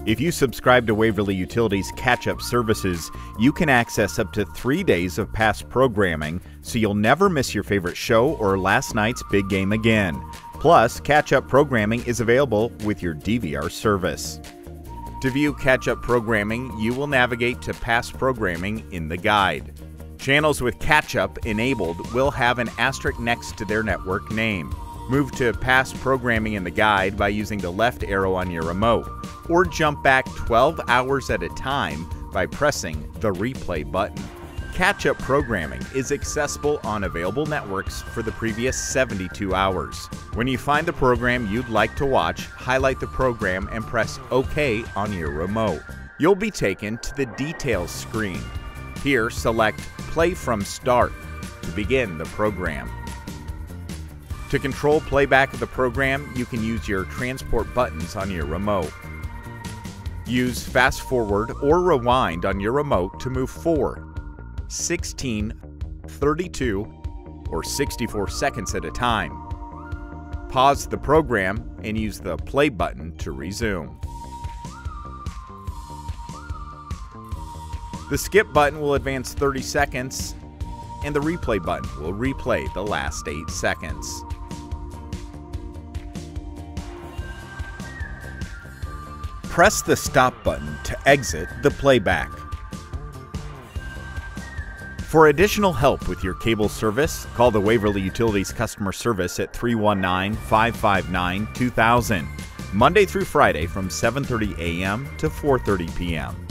If you subscribe to Waverly Utilities catch-up services, you can access up to 3 days of past programming, so you'll never miss your favorite show or last night's big game again. Plus, catch-up programming is available with your DVR service. To view catch-up programming, you will navigate to past programming in the guide. Channels with catch-up enabled will have an asterisk next to their network name. Move to past programming in the guide by using the left arrow on your remote, or jump back 12 hours at a time by pressing the replay button. Catch-up programming is accessible on available networks for the previous 72 hours. When you find the program you'd like to watch, highlight the program and press OK on your remote. You'll be taken to the Details screen. Here, select Play from Start to begin the program. To control playback of the program, you can use your transport buttons on your remote. Use Fast Forward or Rewind on your remote to move 4, 16, 32, or 64 seconds at a time. Pause the program and use the Play button to resume. The Skip button will advance 30 seconds, and the Replay button will replay the last 8 seconds. Press the Stop button to exit the playback. For additional help with your cable service, call the Waverly Utilities customer service at 319-559-2000, Monday through Friday from 7:30 a.m. to 4:30 p.m.